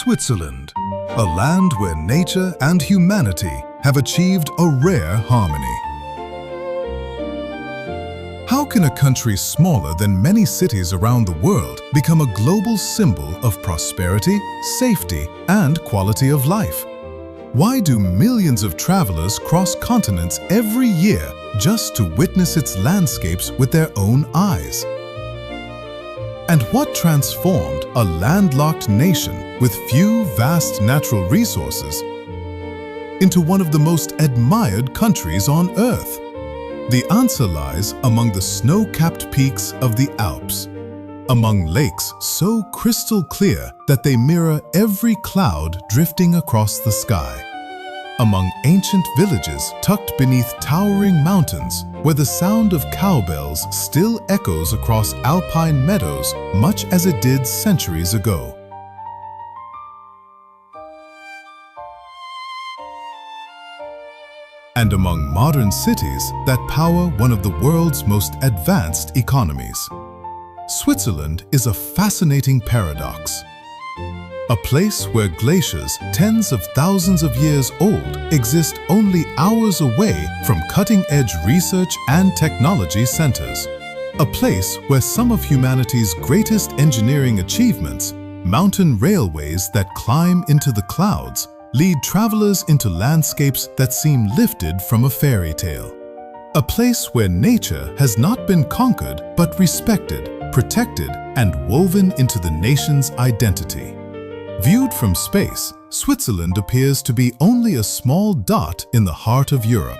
Switzerland, a land where nature and humanity have achieved a rare harmony. How can a country smaller than many cities around the world become a global symbol of prosperity, safety, and quality of life? Why do millions of travelers cross continents every year just to witness its landscapes with their own eyes? And what transformed a landlocked nation with few vast natural resources into one of the most admired countries on Earth? The answer lies among the snow-capped peaks of the Alps, among lakes so crystal clear that they mirror every cloud drifting across the sky, among ancient villages tucked beneath towering mountains where the sound of cowbells still echoes across alpine meadows much as it did centuries ago. And among modern cities that power one of the world's most advanced economies. Switzerland is a fascinating paradox. A place where glaciers tens of thousands of years old exist only hours away from cutting-edge research and technology centers. A place where some of humanity's greatest engineering achievements, mountain railways that climb into the clouds, lead travelers into landscapes that seem lifted from a fairy tale. A place where nature has not been conquered but respected, protected, and woven into the nation's identity. Viewed from space, Switzerland appears to be only a small dot in the heart of Europe.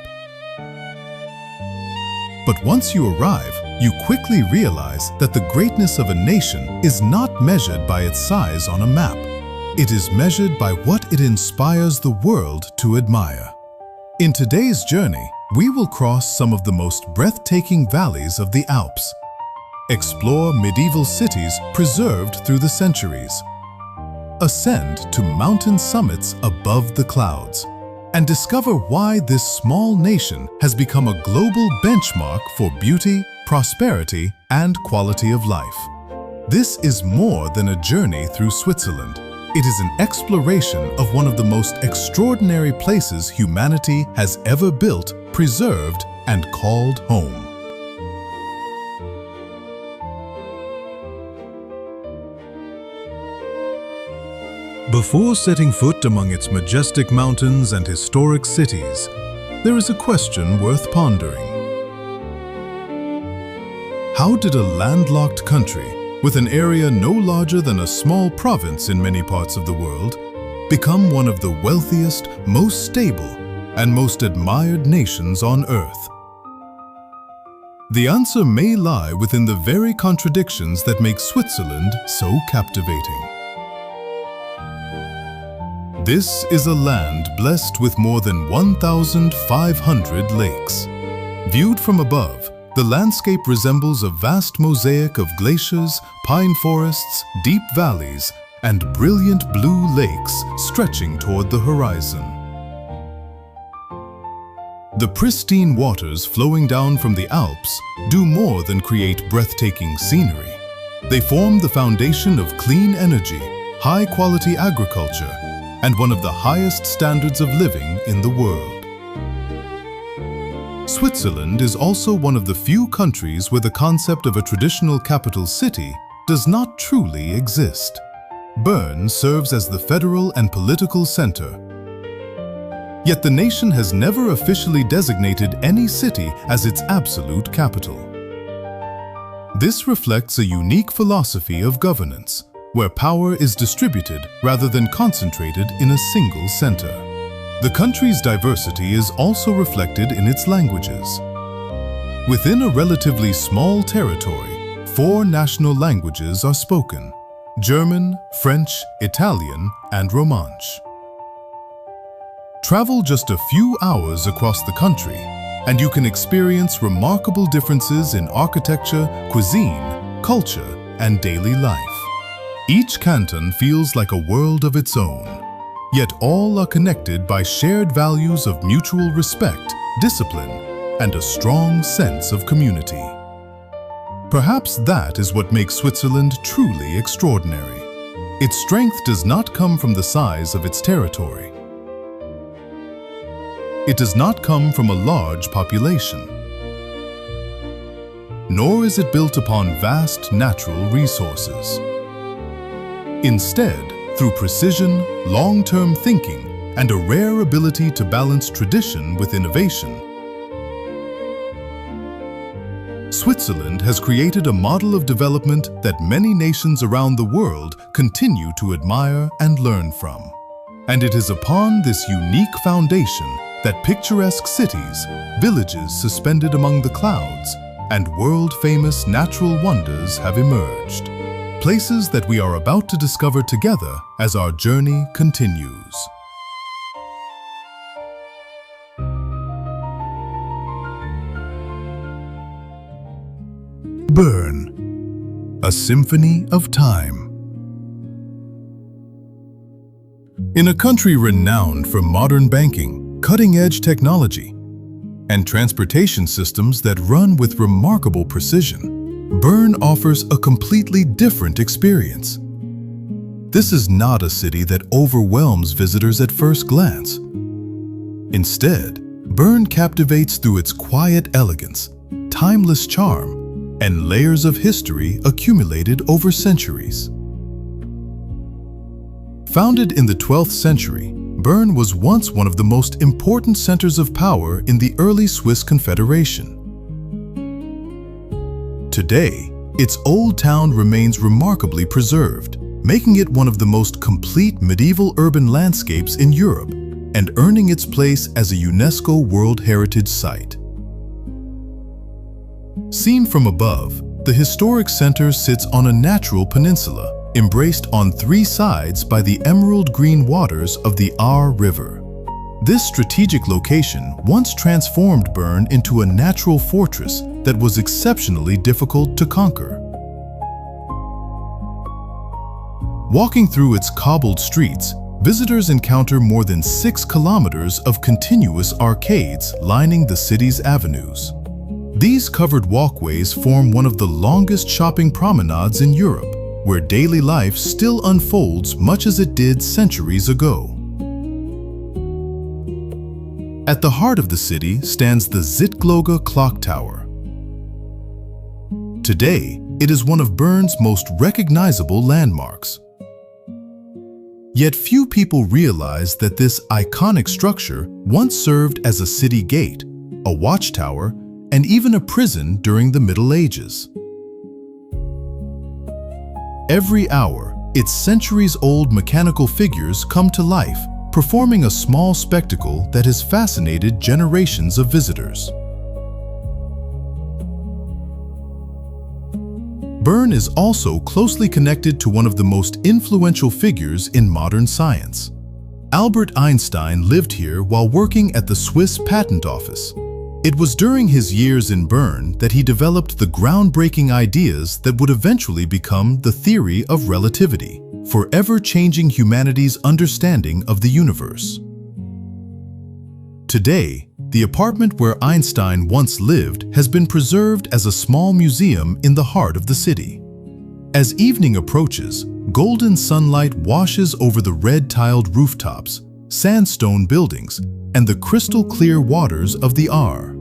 But once you arrive, you quickly realize that the greatness of a nation is not measured by its size on a map. It is measured by what it inspires the world to admire. In today's journey, we will cross some of the most breathtaking valleys of the Alps, explore medieval cities preserved through the centuries, ascend to mountain summits above the clouds, and discover why this small nation has become a global benchmark for beauty, prosperity, and quality of life. This is more than a journey through Switzerland. It is an exploration of one of the most extraordinary places humanity has ever built, preserved, and called home. Before setting foot among its majestic mountains and historic cities, there is a question worth pondering. How did a landlocked country, with an area no larger than a small province in many parts of the world, become one of the wealthiest, most stable, and most admired nations on Earth? The answer may lie within the very contradictions that make Switzerland so captivating. This is a land blessed with more than 1,500 lakes. Viewed from above, the landscape resembles a vast mosaic of glaciers, pine forests, deep valleys, and brilliant blue lakes stretching toward the horizon. The pristine waters flowing down from the Alps do more than create breathtaking scenery. They form the foundation of clean energy, high-quality agriculture, and one of the highest standards of living in the world. Switzerland is also one of the few countries where the concept of a traditional capital city does not truly exist. Bern serves as the federal and political center. Yet the nation has never officially designated any city as its absolute capital. This reflects a unique philosophy of governance, where power is distributed rather than concentrated in a single center. The country's diversity is also reflected in its languages. Within a relatively small territory, 4 national languages are spoken: German, French, Italian, and Romansh. Travel just a few hours across the country, and you can experience remarkable differences in architecture, cuisine, culture, and daily life. Each canton feels like a world of its own, yet all are connected by shared values of mutual respect, discipline, and a strong sense of community. Perhaps that is what makes Switzerland truly extraordinary. Its strength does not come from the size of its territory. It does not come from a large population. Nor is it built upon vast natural resources. Instead, through precision, long-term thinking, and a rare ability to balance tradition with innovation, Switzerland has created a model of development that many nations around the world continue to admire and learn from. And it is upon this unique foundation that picturesque cities, villages suspended among the clouds, and world-famous natural wonders have emerged. Places that we are about to discover together as our journey continues. Bern, a symphony of time. In a country renowned for modern banking, cutting-edge technology, and transportation systems that run with remarkable precision, Bern offers a completely different experience. This is not a city that overwhelms visitors at first glance. Instead, Bern captivates through its quiet elegance, timeless charm, and layers of history accumulated over centuries. Founded in the 12th century, Bern was once one of the most important centers of power in the early Swiss Confederation. Today, its old town remains remarkably preserved, making it one of the most complete medieval urban landscapes in Europe and earning its place as a UNESCO World Heritage Site. Seen from above, the historic center sits on a natural peninsula, embraced on three sides by the emerald green waters of the Aar River. This strategic location once transformed Bern into a natural fortress that was exceptionally difficult to conquer. Walking through its cobbled streets, visitors encounter more than 6 kilometers of continuous arcades lining the city's avenues. These covered walkways form one of the longest shopping promenades in Europe, where daily life still unfolds much as it did centuries ago. At the heart of the city stands the Zittgloge clock tower. Today, it is one of Bern's most recognizable landmarks. Yet few people realize that this iconic structure once served as a city gate, a watchtower, and even a prison during the Middle Ages. Every hour, its centuries-old mechanical figures come to life, performing a small spectacle that has fascinated generations of visitors. Bern is also closely connected to one of the most influential figures in modern science. Albert Einstein lived here while working at the Swiss Patent Office. It was during his years in Bern that he developed the groundbreaking ideas that would eventually become the theory of relativity, forever changing humanity's understanding of the universe. Today, the apartment where Einstein once lived has been preserved as a small museum in the heart of the city. As evening approaches, golden sunlight washes over the red-tiled rooftops, sandstone buildings, and the crystal-clear waters of the Aar.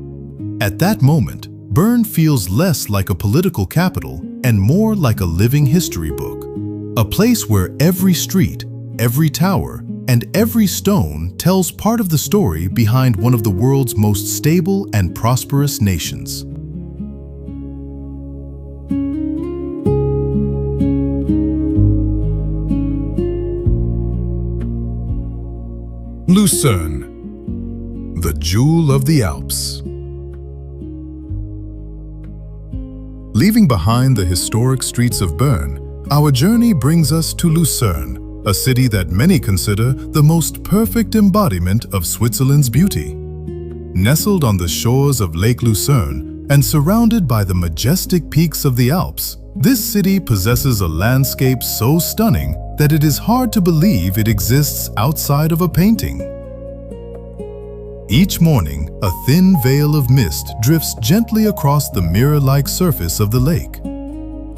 At that moment, Bern feels less like a political capital and more like a living history book. A place where every street, every tower, and every stone tells part of the story behind one of the world's most stable and prosperous nations. Lucerne, the jewel of the Alps. Leaving behind the historic streets of Bern, our journey brings us to Lucerne, a city that many consider the most perfect embodiment of Switzerland's beauty. Nestled on the shores of Lake Lucerne and surrounded by the majestic peaks of the Alps, this city possesses a landscape so stunning that it is hard to believe it exists outside of a painting. Each morning, a thin veil of mist drifts gently across the mirror-like surface of the lake.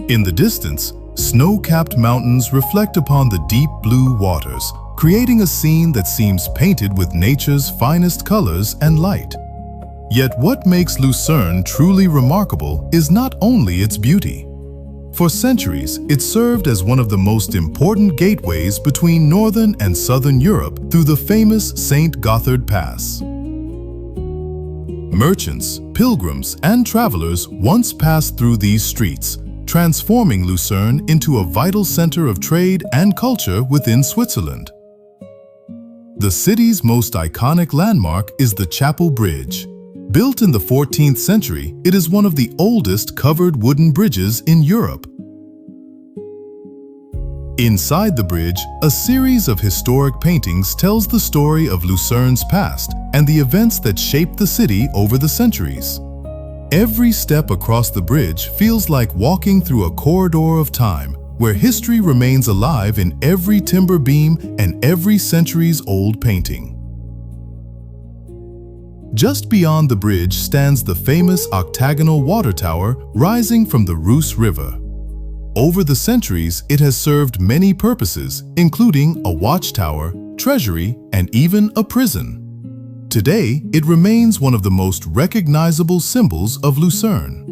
In the distance, Snow-capped mountains reflect upon the deep blue waters, creating a scene that seems painted with nature's finest colors and light. Yet what makes Lucerne truly remarkable is not only its beauty. For centuries, it served as one of the most important gateways between northern and southern Europe through the famous St. Gothard Pass. Merchants, pilgrims, and travelers once passed through these streets, transforming Lucerne into a vital center of trade and culture within Switzerland. The city's most iconic landmark is the Chapel Bridge. Built in the 14th century, it is one of the oldest covered wooden bridges in Europe. Inside the bridge, a series of historic paintings tells the story of Lucerne's past and the events that shaped the city over the centuries. Every step across the bridge feels like walking through a corridor of time, where history remains alive in every timber beam and every centuries-old painting. Just beyond the bridge stands the famous octagonal water tower rising from the Reuss River. Over the centuries, it has served many purposes, including a watchtower, treasury, and even a prison. Today, it remains one of the most recognizable symbols of Lucerne.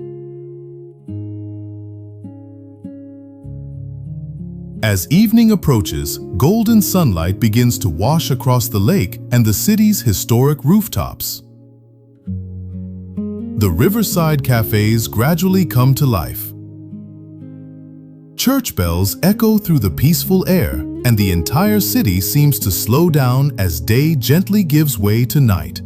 As evening approaches, golden sunlight begins to wash across the lake and the city's historic rooftops. The riverside cafes gradually come to life. Church bells echo through the peaceful air, and the entire city seems to slow down as day gently gives way to night.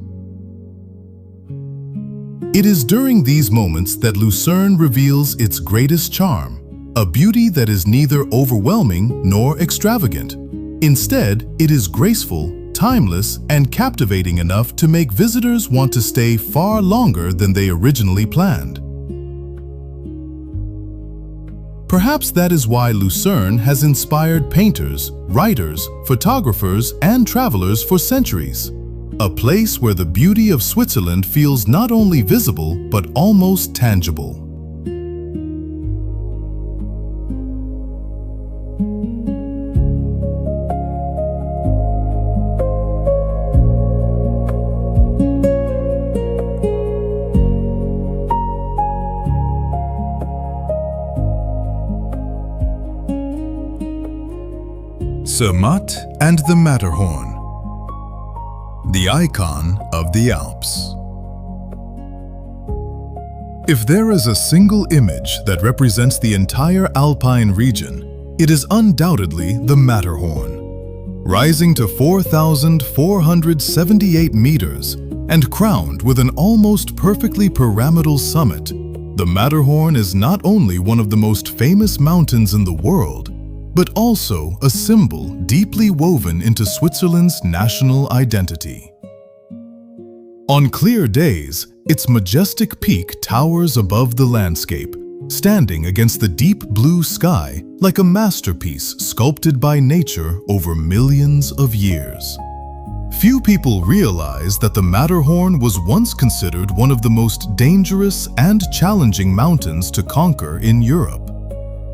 It is during these moments that Lucerne reveals its greatest charm, a beauty that is neither overwhelming nor extravagant. Instead, it is graceful, timeless, and captivating enough to make visitors want to stay far longer than they originally planned. Perhaps that is why Lucerne has inspired painters, writers, photographers, and travelers for centuries. A place where the beauty of Switzerland feels not only visible, but almost tangible. Zermatt and the Matterhorn, the icon of the Alps. If there is a single image that represents the entire alpine region, it is undoubtedly the Matterhorn. Rising to 4,478 meters and crowned with an almost perfectly pyramidal summit, the Matterhorn is not only one of the most famous mountains in the world, but also a symbol deeply woven into Switzerland's national identity. On clear days, its majestic peak towers above the landscape, standing against the deep blue sky like a masterpiece sculpted by nature over millions of years. Few people realize that the Matterhorn was once considered one of the most dangerous and challenging mountains to conquer in Europe.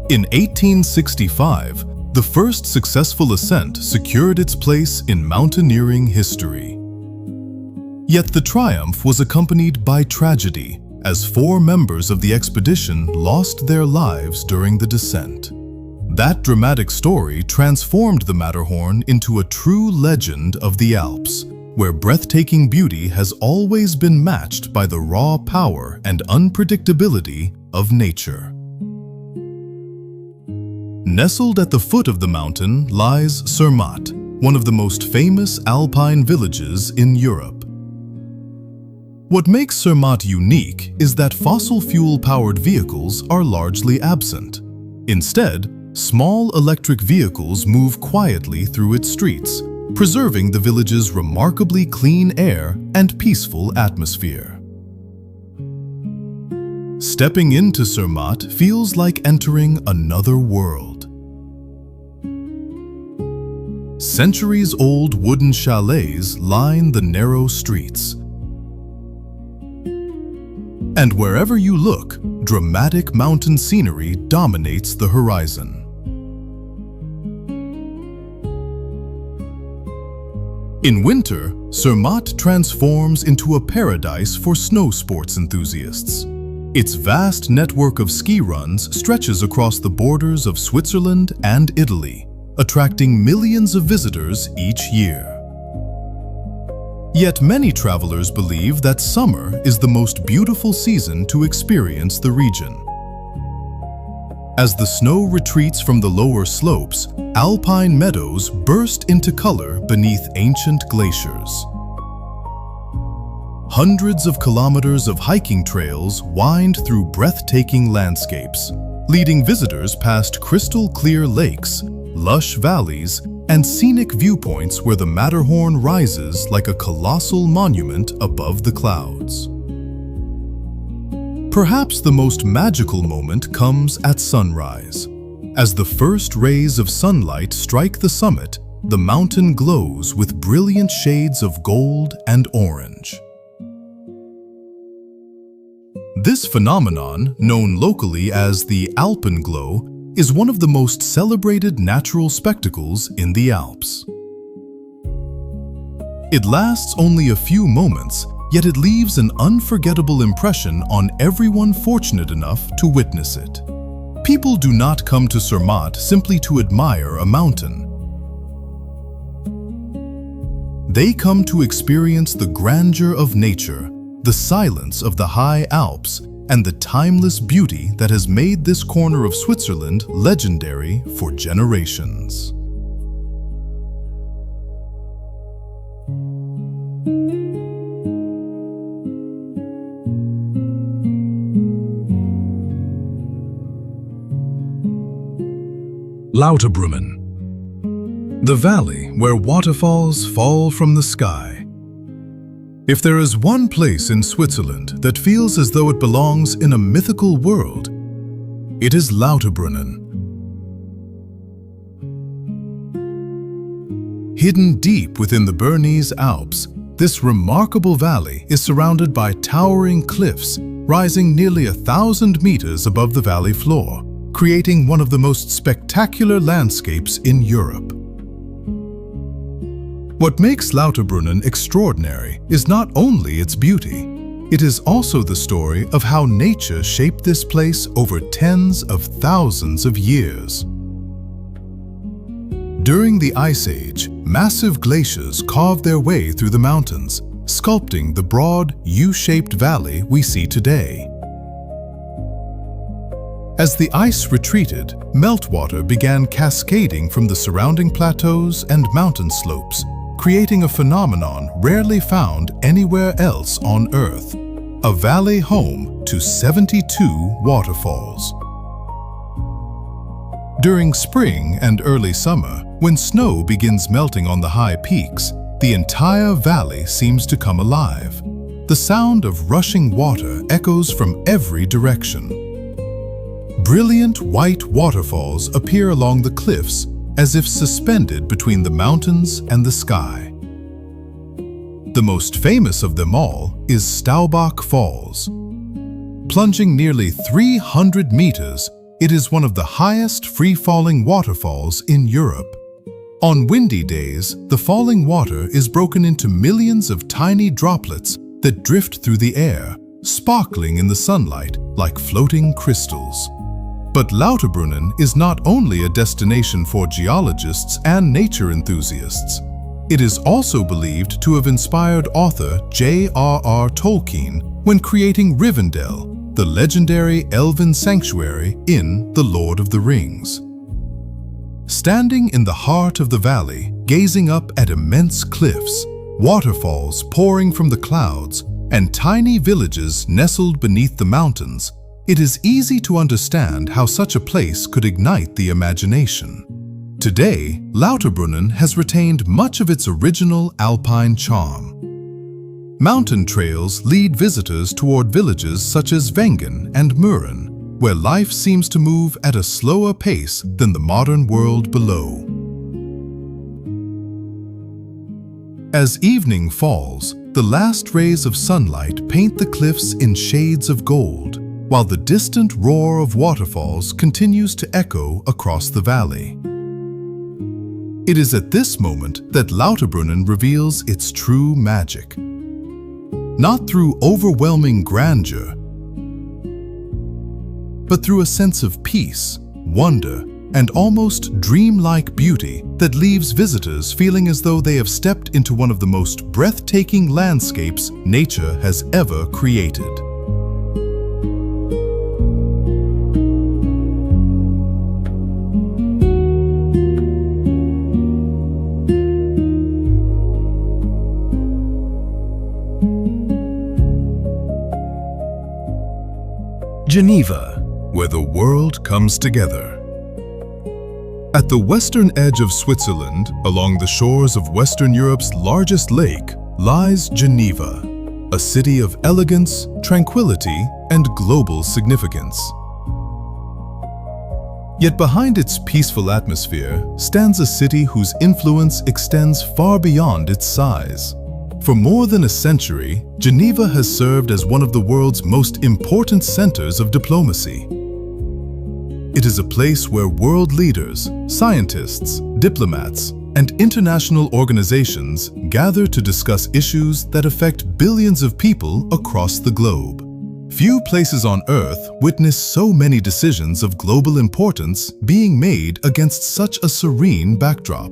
In 1865, the first successful ascent secured its place in mountaineering history. Yet the triumph was accompanied by tragedy, as 4 members of the expedition lost their lives during the descent. That dramatic story transformed the Matterhorn into a true legend of the Alps, where breathtaking beauty has always been matched by the raw power and unpredictability of nature. Nestled at the foot of the mountain lies Zermatt, one of the most famous alpine villages in Europe. What makes Zermatt unique is that fossil fuel-powered vehicles are largely absent. Instead, small electric vehicles move quietly through its streets, preserving the village's remarkably clean air and peaceful atmosphere. Stepping into Zermatt feels like entering another world. Centuries-old wooden chalets line the narrow streets. And wherever you look, dramatic mountain scenery dominates the horizon. In winter, Zermatt transforms into a paradise for snow sports enthusiasts. Its vast network of ski runs stretches across the borders of Switzerland and Italy, attracting millions of visitors each year. Yet many travelers believe that summer is the most beautiful season to experience the region. As the snow retreats from the lower slopes, alpine meadows burst into color beneath ancient glaciers. Hundreds of kilometers of hiking trails wind through breathtaking landscapes, leading visitors past crystal-clear lakes, lush valleys, and scenic viewpoints where the Matterhorn rises like a colossal monument above the clouds. Perhaps the most magical moment comes at sunrise. As the first rays of sunlight strike the summit, the mountain glows with brilliant shades of gold and orange. This phenomenon, known locally as the alpine glow, is one of the most celebrated natural spectacles in the Alps. It lasts only a few moments, yet it leaves an unforgettable impression on everyone fortunate enough to witness it. People do not come to Zermatt simply to admire a mountain. They come to experience the grandeur of nature, the silence of the high Alps, and the timeless beauty that has made this corner of Switzerland legendary for generations. Lauterbrunnen, the valley where waterfalls fall from the sky. If there is one place in Switzerland that feels as though it belongs in a mythical world, it is Lauterbrunnen. Hidden deep within the Bernese Alps, this remarkable valley is surrounded by towering cliffs rising nearly 1,000 meters above the valley floor, creating one of the most spectacular landscapes in Europe. What makes Lauterbrunnen extraordinary is not only its beauty, it is also the story of how nature shaped this place over tens of thousands of years. During the Ice Age, massive glaciers carved their way through the mountains, sculpting the broad, U-shaped valley we see today. As the ice retreated, meltwater began cascading from the surrounding plateaus and mountain slopes, creating a phenomenon rarely found anywhere else on Earth, a valley home to 72 waterfalls. During spring and early summer, when snow begins melting on the high peaks, the entire valley seems to come alive. The sound of rushing water echoes from every direction. Brilliant white waterfalls appear along the cliffs as if suspended between the mountains and the sky. The most famous of them all is Staubach Falls. Plunging nearly 300 meters, it is one of the highest free-falling waterfalls in Europe. On windy days, the falling water is broken into millions of tiny droplets that drift through the air, sparkling in the sunlight like floating crystals. But Lauterbrunnen is not only a destination for geologists and nature enthusiasts. It is also believed to have inspired author J.R.R. Tolkien when creating Rivendell, the legendary elven sanctuary in The Lord of the Rings. Standing in the heart of the valley, gazing up at immense cliffs, waterfalls pouring from the clouds, and tiny villages nestled beneath the mountains, it is easy to understand how such a place could ignite the imagination. Today, Lauterbrunnen has retained much of its original alpine charm. Mountain trails lead visitors toward villages such as Wengen and Mürren, where life seems to move at a slower pace than the modern world below. As evening falls, The last rays of sunlight paint the cliffs in shades of gold, while the distant roar of waterfalls continues to echo across the valley. It is at this moment that Lauterbrunnen reveals its true magic. Not through overwhelming grandeur, but through a sense of peace, wonder, and almost dreamlike beauty that leaves visitors feeling as though they have stepped into one of the most breathtaking landscapes nature has ever created. Geneva, where the world comes together. At the western edge of Switzerland, along the shores of Western Europe's largest lake, lies Geneva, a city of elegance, tranquility, and global significance. Yet behind its peaceful atmosphere stands a city whose influence extends far beyond its size. For more than a century, Geneva has served as one of the world's most important centers of diplomacy. It is a place where world leaders, scientists, diplomats, and international organizations gather to discuss issues that affect billions of people across the globe. Few places on Earth witness so many decisions of global importance being made against such a serene backdrop.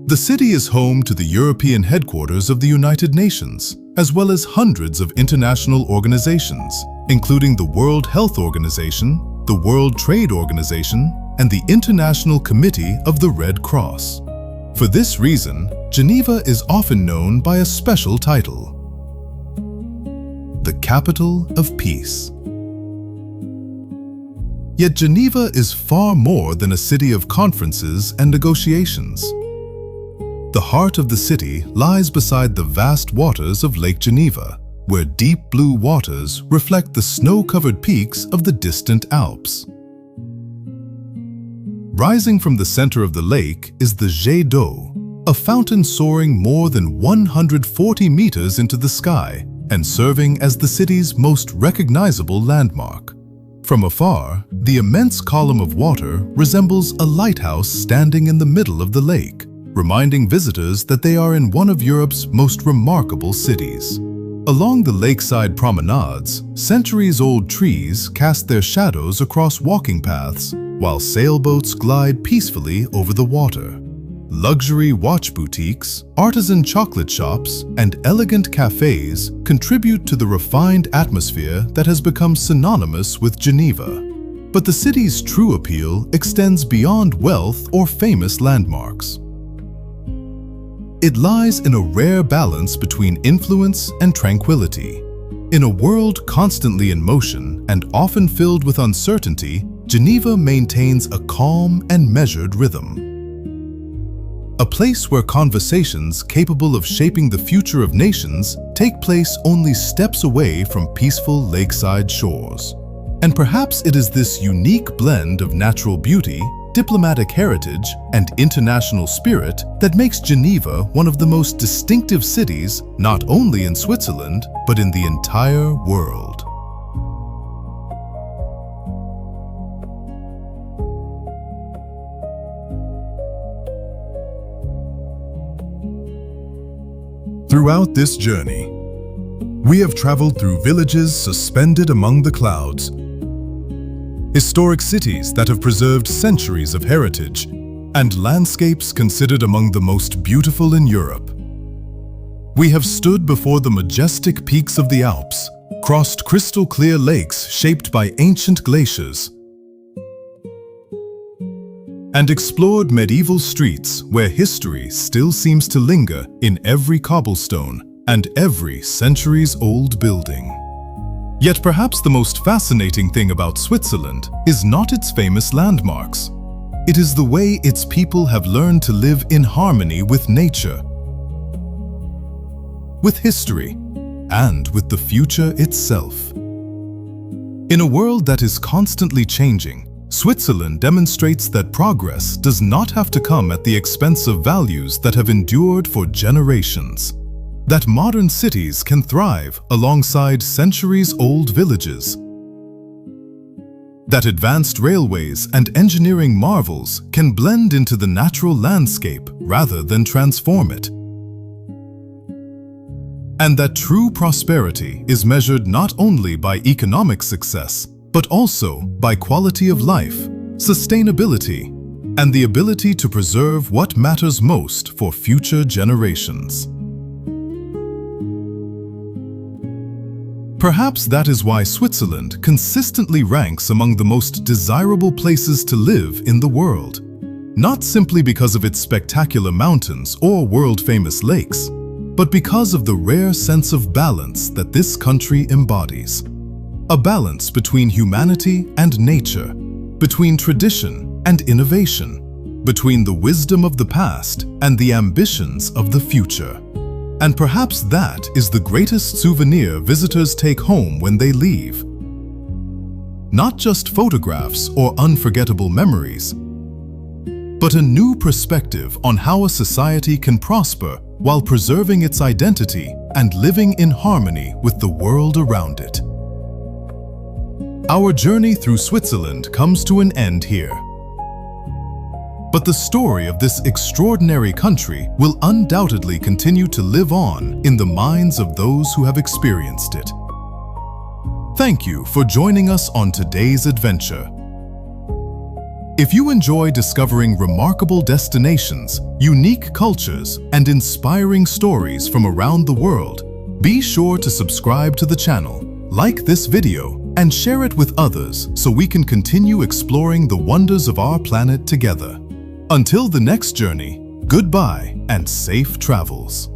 The city is home to the European headquarters of the United Nations, as well as hundreds of international organizations, including the World Health Organization, the World Trade Organization, and the International Committee of the Red Cross. For this reason, Geneva is often known by a special title: the capital of peace. Yet Geneva is far more than a city of conferences and negotiations. The heart of the city lies beside the vast waters of Lake Geneva, where deep blue waters reflect the snow-covered peaks of the distant Alps. Rising from the center of the lake is the Jet d'eau, a fountain soaring more than 140 meters into the sky and serving as the city's most recognizable landmark. From afar, the immense column of water resembles a lighthouse standing in the middle of the lake, reminding visitors that they are in one of Europe's most remarkable cities. Along the lakeside promenades, centuries-old trees cast their shadows across walking paths, while sailboats glide peacefully over the water. Luxury watch boutiques, artisan chocolate shops, and elegant cafes contribute to the refined atmosphere that has become synonymous with Geneva. But the city's true appeal extends beyond wealth or famous landmarks. It lies in a rare balance between influence and tranquility. In a world constantly in motion and often filled with uncertainty, Geneva maintains a calm and measured rhythm. A place where conversations capable of shaping the future of nations take place only steps away from peaceful lakeside shores. And perhaps it is this unique blend of natural beauty, diplomatic heritage, and international spirit that makes Geneva one of the most distinctive cities not only in Switzerland, but in the entire world. Throughout this journey, we have traveled through villages suspended among the clouds, historic cities that have preserved centuries of heritage, and landscapes considered among the most beautiful in Europe. We have stood before the majestic peaks of the Alps, crossed crystal-clear lakes shaped by ancient glaciers, and explored medieval streets where history still seems to linger in every cobblestone and every centuries-old building. Yet perhaps the most fascinating thing about Switzerland is not its famous landmarks. It is the way its people have learned to live in harmony with nature, with history, and with the future itself. In a world that is constantly changing, Switzerland demonstrates that progress does not have to come at the expense of values that have endured for generations. that modern cities can thrive alongside centuries-old villages, that advanced railways and engineering marvels can blend into the natural landscape rather than transform it, and that true prosperity is measured not only by economic success, but also by quality of life, sustainability, and the ability to preserve what matters most for future generations. Perhaps that is why Switzerland consistently ranks among the most desirable places to live in the world. Not simply because of its spectacular mountains or world-famous lakes, but because of the rare sense of balance that this country embodies. A balance between humanity and nature, between tradition and innovation, between the wisdom of the past and the ambitions of the future. And perhaps that is the greatest souvenir visitors take home when they leave. Not just photographs or unforgettable memories, but a new perspective on how a society can prosper while preserving its identity and living in harmony with the world around it. Our journey through Switzerland comes to an end here. But the story of this extraordinary country will undoubtedly continue to live on in the minds of those who have experienced it. Thank you for joining us on today's adventure. If you enjoy discovering remarkable destinations, unique cultures, and inspiring stories from around the world, be sure to subscribe to the channel, like this video, and share it with others so we can continue exploring the wonders of our planet together. Until the next journey, goodbye and safe travels.